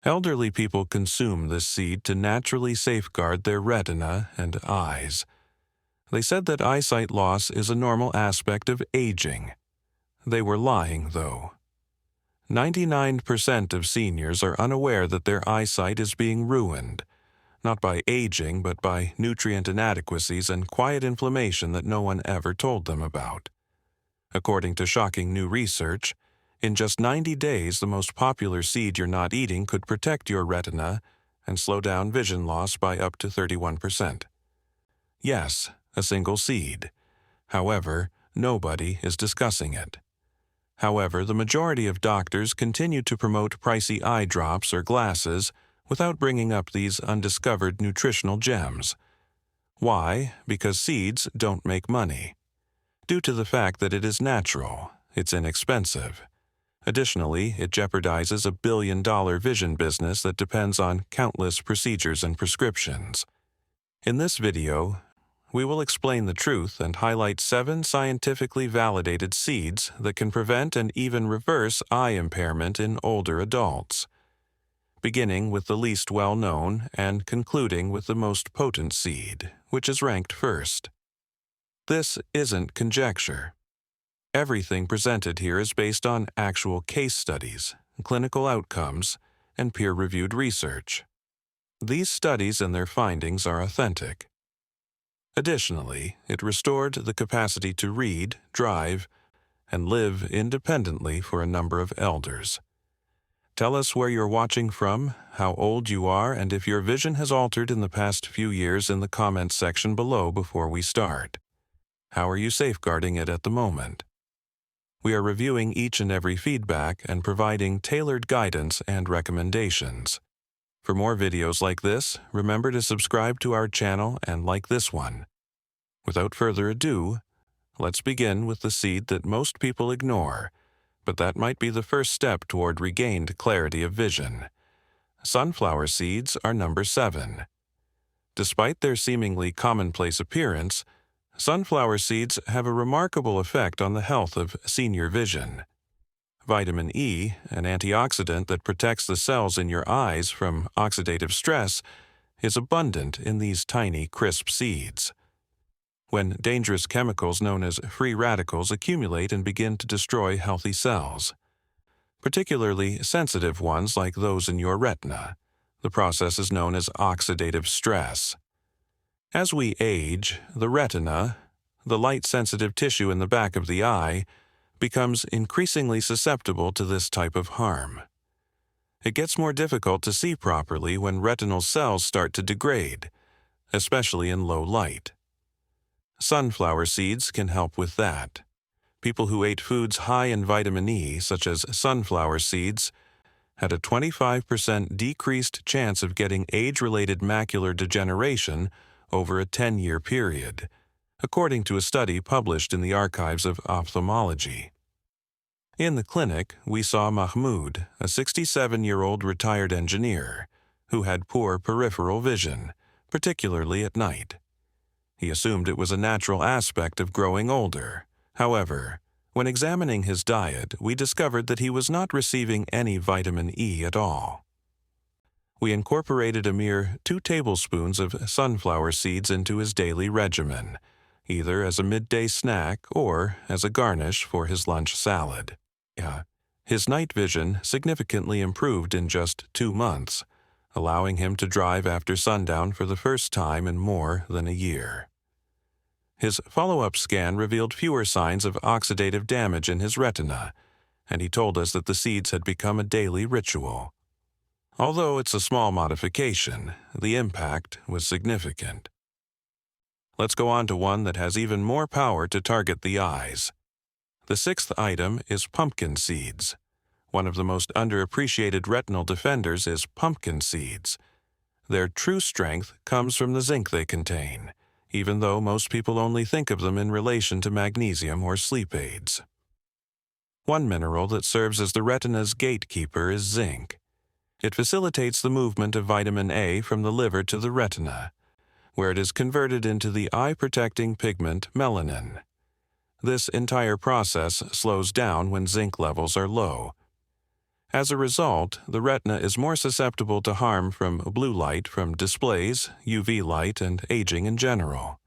Elderly people consume this seed to naturally safeguard their retina and eyes. They said that eyesight loss is a normal aspect of aging. They were lying, though. 99% of seniors are unaware that their eyesight is being ruined, not by aging but by nutrient inadequacies and quiet inflammation that no one ever told them about. According to shocking new research, in just 90 days the most popular seed you're not eating could protect your retina and slow down vision loss by up to 31%. Yes, a single seed. However, nobody is discussing it. However, the majority of doctors continue to promote pricey eye drops or glasses without bringing up these undiscovered nutritional gems. Why? Because seeds don't make money. Due to the fact that it is natural, it's inexpensive. Additionally, it jeopardizes a billion-dollar vision business that depends on countless procedures and prescriptions. In this video, we will explain the truth and highlight 7 scientifically validated seeds that can prevent and even reverse eye impairment in older adults, beginning with the least well-known and concluding with the most potent seed, which is ranked first. This isn't conjecture. Everything presented here is based on actual case studies, clinical outcomes, and peer-reviewed research. These studies and their findings are authentic. Additionally, it restored the capacity to read, drive, and live independently for a number of elders. Tell us where you're watching from, how old you are, and if your vision has altered in the past few years in the comments section below before we start. How are you safeguarding it at the moment? We are reviewing each and every feedback and providing tailored guidance and recommendations. For more videos like this, remember to subscribe to our channel and like this one. Without further ado, let's begin with the seed that most people ignore, but that might be the first step toward regained clarity of vision. Sunflower seeds are number 7. Despite their seemingly commonplace appearance, sunflower seeds have a remarkable effect on the health of senior vision. Vitamin E, an antioxidant that protects the cells in your eyes from oxidative stress, is abundant in these tiny, crisp seeds. When dangerous chemicals known as free radicals accumulate and begin to destroy healthy cells, particularly sensitive ones like those in your retina, the process is known as oxidative stress. As we age, the retina, the light-sensitive tissue in the back of the eye, becomes increasingly susceptible to this type of harm. It gets more difficult to see properly when retinal cells start to degrade, especially in low light. Sunflower seeds can help with that. People who ate foods high in vitamin E, such as sunflower seeds, had a 25% decreased chance of getting age-related macular degeneration over a 10-year period, according to a study published in the Archives of Ophthalmology. In the clinic, we saw Mahmoud, a 67-year-old retired engineer, who had poor peripheral vision, particularly at night. He assumed it was a natural aspect of growing older. However, when examining his diet, we discovered that he was not receiving any vitamin E at all. We incorporated a mere 2 tablespoons of sunflower seeds into his daily regimen, either as a midday snack or as a garnish for his lunch salad. His night vision significantly improved in just 2 months, allowing him to drive after sundown for the first time in more than a year. His follow-up scan revealed fewer signs of oxidative damage in his retina, and he told us that the seeds had become a daily ritual. Although it's a small modification, the impact was significant. Let's go on to one that has even more power to target the eyes. The 6th item is pumpkin seeds. One of the most underappreciated retinal defenders is pumpkin seeds. Their true strength comes from the zinc they contain, even though most people only think of them in relation to magnesium or sleep aids. One mineral that serves as the retina's gatekeeper is zinc. It facilitates the movement of vitamin A from the liver to the retina, where it is converted into the eye-protecting pigment melanin. This entire process slows down when zinc levels are low. As a result, the retina is more susceptible to harm from blue light from displays, UV light, and aging in general.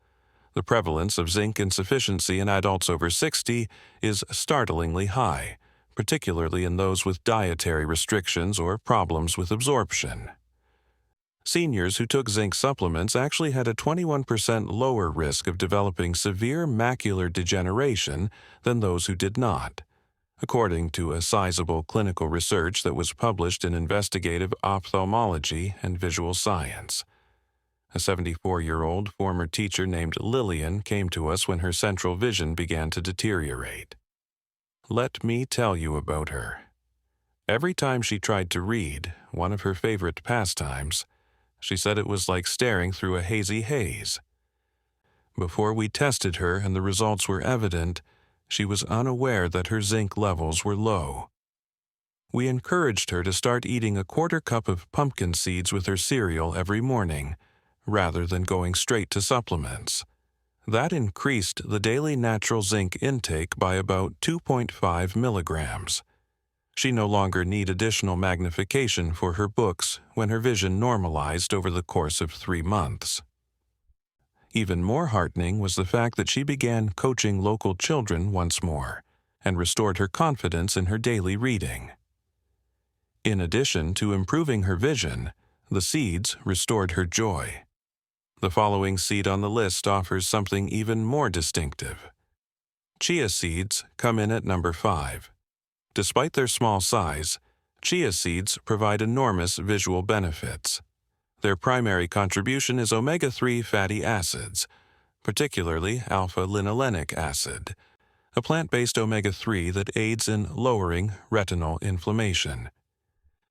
The prevalence of zinc insufficiency in adults over 60 is startlingly high, particularly in those with dietary restrictions or problems with absorption. Seniors who took zinc supplements actually had a 21% lower risk of developing severe macular degeneration than those who did not, according to a sizable clinical research that was published in Investigative Ophthalmology and Visual Science. A 74-year-old former teacher named Lillian came to us when her central vision began to deteriorate. Let me tell you about her. Every time she tried to read, one of her favorite pastimes, she said it was like staring through a hazy haze. Before we tested her and the results were evident, she was unaware that her zinc levels were low. We encouraged her to start eating a quarter cup of pumpkin seeds with her cereal every morning, rather than going straight to supplements. That increased the daily natural zinc intake by about 2.5 milligrams. She no longer needed additional magnification for her books when her vision normalized over the course of 3 months. Even more heartening was the fact that she began coaching local children once more and restored her confidence in her daily reading. In addition to improving her vision, the seeds restored her joy. The following seed on the list offers something even more distinctive. Chia seeds come in at number 5. Despite their small size, chia seeds provide enormous visual benefits. Their primary contribution is omega-3 fatty acids, particularly alpha-linolenic acid, a plant-based omega-3 that aids in lowering retinal inflammation.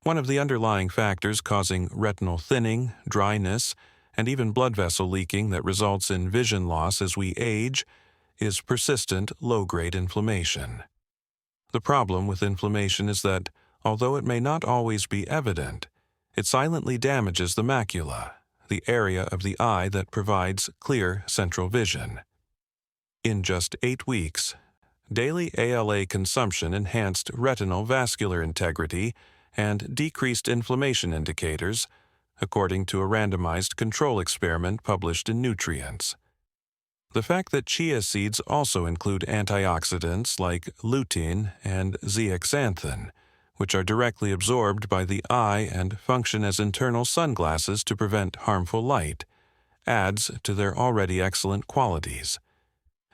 One of the underlying factors causing retinal thinning, dryness, and even blood vessel leaking that results in vision loss as we age is persistent low-grade inflammation. The problem with inflammation is that, although it may not always be evident, it silently damages the macula, the area of the eye that provides clear central vision. In just 8 weeks, daily ALA consumption enhanced retinal vascular integrity and decreased inflammation indicators, according to a randomized control experiment published in Nutrients. The fact that chia seeds also include antioxidants like lutein and zeaxanthin, which are directly absorbed by the eye and function as internal sunglasses to prevent harmful light, adds to their already excellent qualities.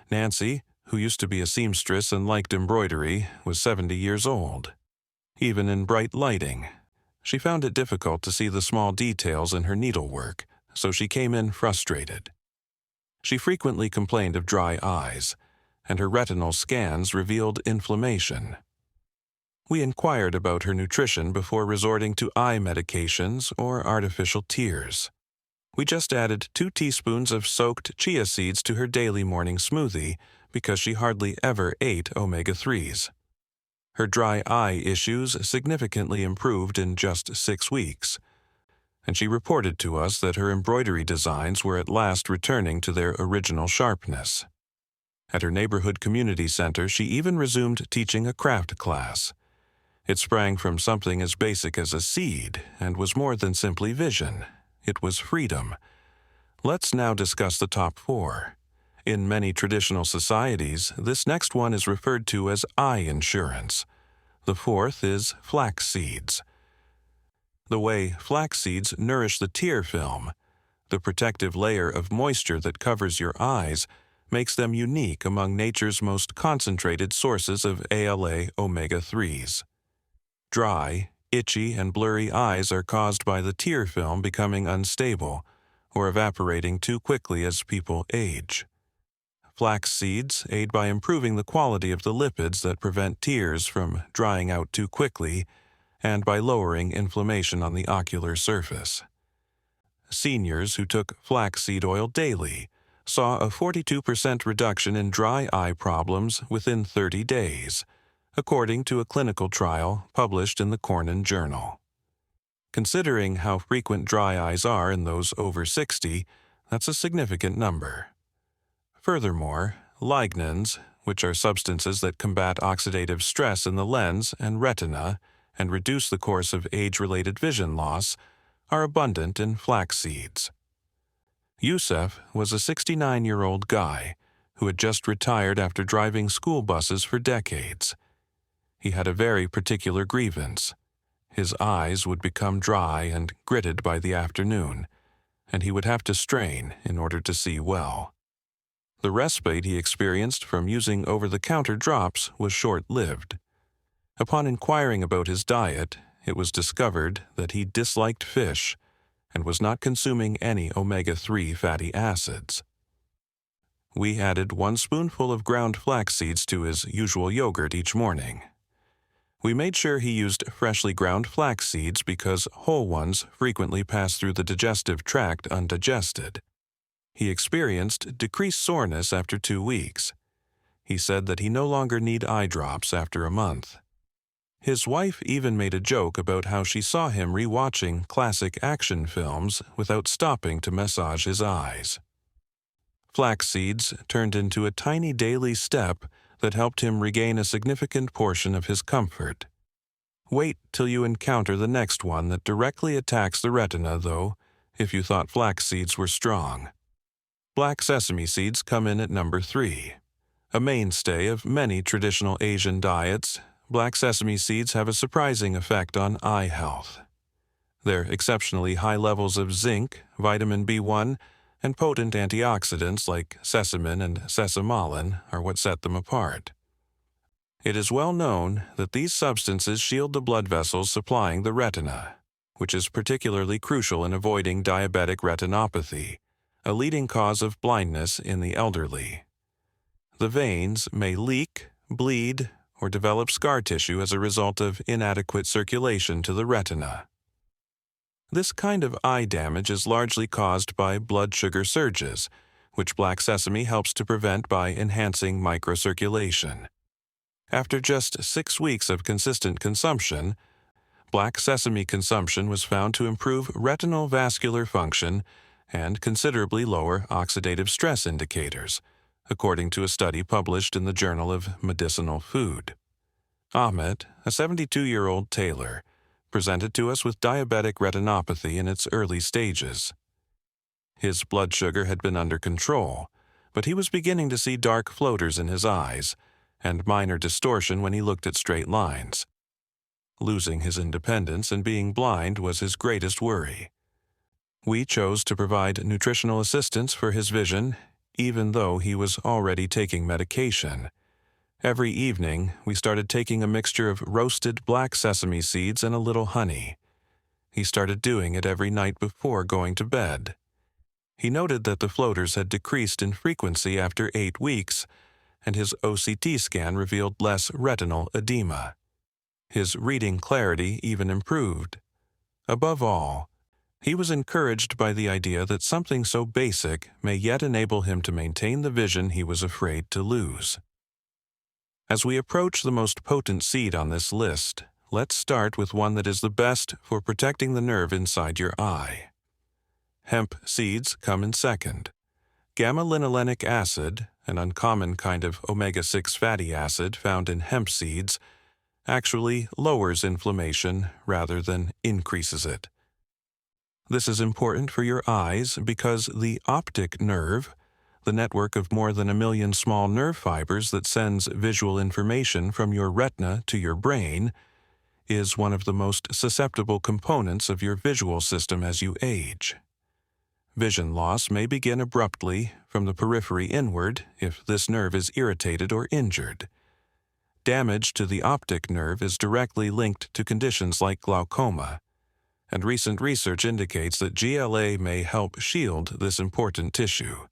Nancy, who used to be a seamstress and liked embroidery, was 70 years old. Even in bright lighting, she found it difficult to see the small details in her needlework, so she came in frustrated. She frequently complained of dry eyes, and her retinal scans revealed inflammation. We inquired about her nutrition before resorting to eye medications or artificial tears. We just added 2 teaspoons of soaked chia seeds to her daily morning smoothie because she hardly ever ate omega-3s. Her dry eye issues significantly improved in just 6 weeks, and she reported to us that her embroidery designs were at last returning to their original sharpness. At her neighborhood community center, she even resumed teaching a craft class. It sprang from something as basic as a seed and was more than simply vision. It was freedom. Let's now discuss the top 4. In many traditional societies, this next one is referred to as eye insurance. The 4th is flax seeds. The way flax seeds nourish the tear film, the protective layer of moisture that covers your eyes, makes them unique among nature's most concentrated sources of ALA omega-3s. Dry, itchy, and blurry eyes are caused by the tear film becoming unstable or evaporating too quickly as people age. Flax seeds aid by improving the quality of the lipids that prevent tears from drying out too quickly and by lowering inflammation on the ocular surface. Seniors who took flaxseed oil daily saw a 42% reduction in dry eye problems within 30 days, according to a clinical trial published in the Cornell Journal. Considering how frequent dry eyes are in those over 60, that's a significant number. Furthermore, lignans, which are substances that combat oxidative stress in the lens and retina and reduce the course of age-related vision loss are abundant in flax seeds. Yusef was a 69-year-old guy who had just retired after driving school buses for decades. He had a very particular grievance. His eyes would become dry and gritted by the afternoon, and he would have to strain in order to see well. The respite he experienced from using over-the-counter drops was short-lived. Upon inquiring about his diet, it was discovered that he disliked fish and was not consuming any omega-3 fatty acids. We added 1 spoonful of ground flax seeds to his usual yogurt each morning. We made sure he used freshly ground flax seeds because whole ones frequently pass through the digestive tract undigested. He experienced decreased soreness after 2 weeks. He said that he no longer needed eye drops after a month. His wife even made a joke about how she saw him rewatching classic action films without stopping to massage his eyes. Flax seeds turned into a tiny daily step that helped him regain a significant portion of his comfort. Wait till you encounter the next one that directly attacks the retina, though, if you thought flax seeds were strong. Black sesame seeds come in at number 3. A mainstay of many traditional Asian diets, black sesame seeds have a surprising effect on eye health. Their exceptionally high levels of zinc, vitamin B1, and potent antioxidants like sesamin and sesamolan are what set them apart. It is well known that these substances shield the blood vessels supplying the retina, which is particularly crucial in avoiding diabetic retinopathy, a leading cause of blindness in the elderly. The veins may leak, bleed, or develop scar tissue as a result of inadequate circulation to the retina. This kind of eye damage is largely caused by blood sugar surges, which black sesame helps to prevent by enhancing microcirculation. After just 6 weeks of consistent consumption, black sesame consumption was found to improve retinal vascular function and considerably lower oxidative stress indicators, according to a study published in the Journal of Medicinal Food. Ahmet, a 72-year-old tailor, presented to us with diabetic retinopathy in its early stages. His blood sugar had been under control, but he was beginning to see dark floaters in his eyes and minor distortion when he looked at straight lines. Losing his independence and being blind was his greatest worry. We chose to provide nutritional assistance for his vision, even though he was already taking medication. Every evening, we started taking a mixture of roasted black sesame seeds and a little honey. He started doing it every night before going to bed. He noted that the floaters had decreased in frequency after 8 weeks, and his OCT scan revealed less retinal edema. His reading clarity even improved. Above all, he was encouraged by the idea that something so basic may yet enable him to maintain the vision he was afraid to lose. As we approach the most potent seed on this list, let's start with one that is the best for protecting the nerve inside your eye. Hemp seeds come in second. Gamma-linolenic acid, an uncommon kind of omega-6 fatty acid found in hemp seeds, actually lowers inflammation rather than increases it. This is important for your eyes because the optic nerve, the network of more than 1 million small nerve fibers that sends visual information from your retina to your brain, is one of the most susceptible components of your visual system as you age. Vision loss may begin abruptly from the periphery inward if this nerve is irritated or injured. Damage to the optic nerve is directly linked to conditions like glaucoma, and recent research indicates that GLA may help shield this important tissue.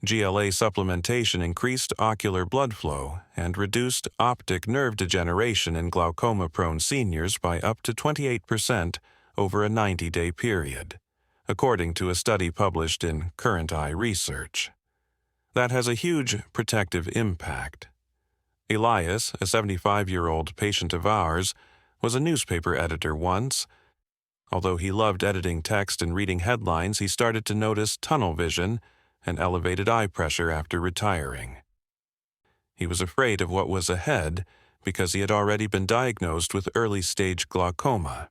GLA supplementation increased ocular blood flow and reduced optic nerve degeneration in glaucoma-prone seniors by up to 28% over a 90-day period, according to a study published in Current Eye Research. That has a huge protective impact. Elias, a 75-year-old patient of ours, was a newspaper editor once. Although he loved editing text and reading headlines, he started to notice tunnel vision and elevated eye pressure after retiring. He was afraid of what was ahead because he had already been diagnosed with early-stage glaucoma.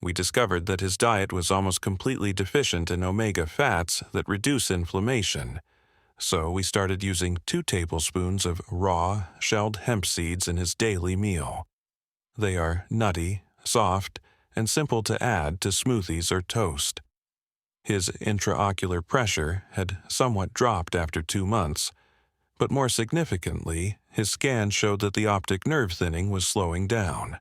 We discovered that his diet was almost completely deficient in omega fats that reduce inflammation, so we started using 2 tablespoons of raw, shelled hemp seeds in his daily meal. They are nutty, soft, and simple to add to smoothies or toast. His intraocular pressure had somewhat dropped after 2 months, but more significantly, his scan showed that the optic nerve thinning was slowing down.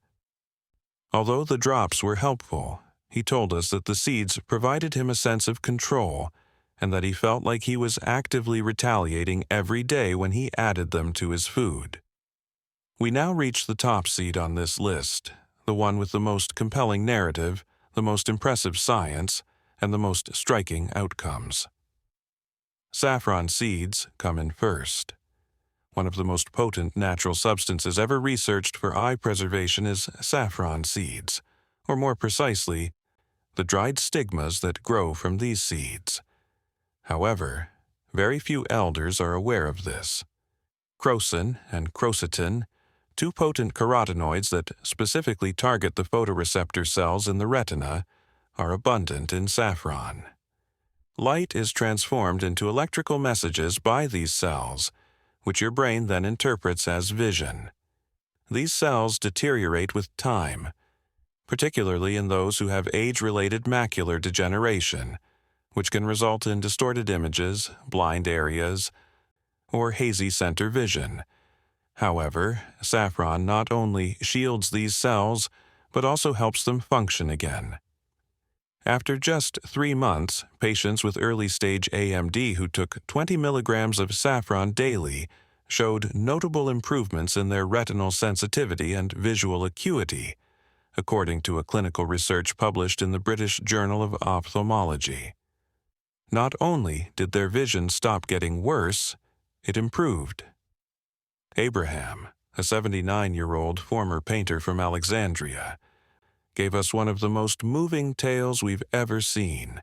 Although the drops were helpful, he told us that the seeds provided him a sense of control and that he felt like he was actively retaliating every day when he added them to his food. We now reach the top seed on this list, the one with the most compelling narrative, the most impressive science, and the most striking outcomes. Saffron seeds come in first. One of the most potent natural substances ever researched for eye preservation is saffron seeds, or more precisely, the dried stigmas that grow from these seeds. However, very few elders are aware of this. Crocin and crocetin, 2 potent carotenoids that specifically target the photoreceptor cells in the retina, are abundant in saffron. Light is transformed into electrical messages by these cells, which your brain then interprets as vision. These cells deteriorate with time, particularly in those who have age-related macular degeneration, which can result in distorted images, blind areas, or hazy center vision. However, saffron not only shields these cells, but also helps them function again. After just 3 months, patients with early-stage AMD who took 20 milligrams of saffron daily showed notable improvements in their retinal sensitivity and visual acuity, according to a clinical research published in the British Journal of Ophthalmology. Not only did their vision stop getting worse, it improved. Abraham, a 79-year-old former painter from Alexandria, gave us one of the most moving tales we've ever seen.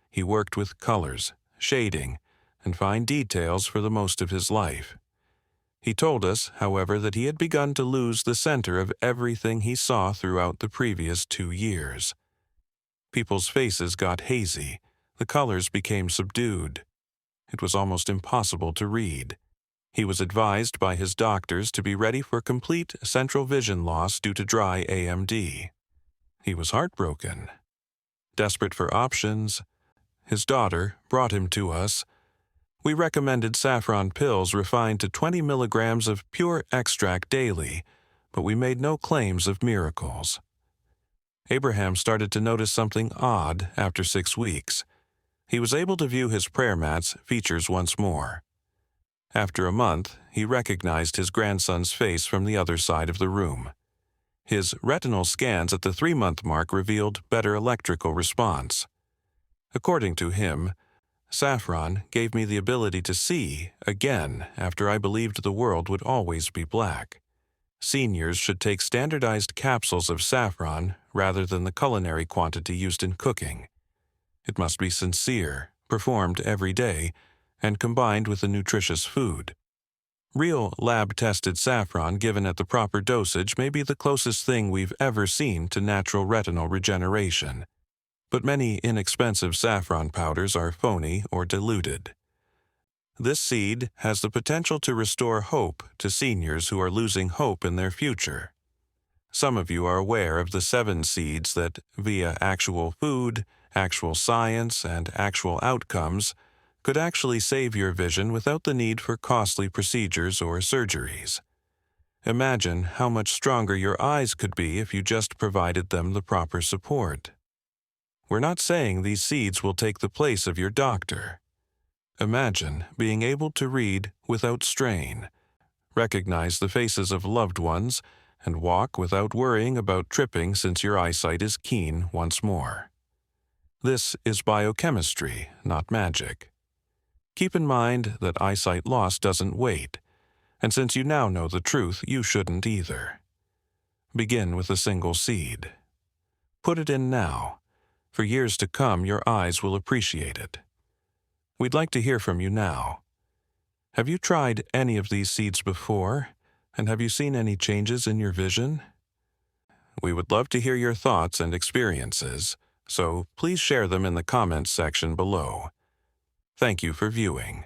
He worked with colors, shading, and fine details for the most of his life. He told us, however, that he had begun to lose the center of everything he saw throughout the previous 2 years. People's faces got hazy, the colors became subdued. It was almost impossible to read. He was advised by his doctors to be ready for complete central vision loss due to dry AMD. He was heartbroken. Desperate for options, his daughter brought him to us. We recommended saffron pills refined to 20 milligrams of pure extract daily, but we made no claims of miracles. Abraham started to notice something odd after 6 weeks. He was able to view his prayer mat's features once more. After a month, he recognized his grandson's face from the other side of the room. His retinal scans at the 3-month mark revealed better electrical response. According to him, saffron gave me the ability to see again after I believed the world would always be black. Seniors should take standardized capsules of saffron rather than the culinary quantity used in cooking. It must be sincere, performed every day, and combined with a nutritious food. Real lab-tested saffron given at the proper dosage may be the closest thing we've ever seen to natural retinal regeneration. But many inexpensive saffron powders are phony or diluted. This seed has the potential to restore hope to seniors who are losing hope in their future. Some of you are aware of the 7 seeds that, via actual food, actual science, and actual outcomes, could actually save your vision without the need for costly procedures or surgeries. Imagine how much stronger your eyes could be if you just provided them the proper support. We're not saying these seeds will take the place of your doctor. Imagine being able to read without strain, recognize the faces of loved ones, and walk without worrying about tripping since your eyesight is keen once more. This is biochemistry, not magic. Keep in mind that eyesight loss doesn't wait, and since you now know the truth, you shouldn't either. Begin with a single seed. Put it in now. For years to come, your eyes will appreciate it. We'd like to hear from you now. Have you tried any of these seeds before? And have you seen any changes in your vision? We would love to hear your thoughts and experiences, so please share them in the comments section below. Thank you for viewing.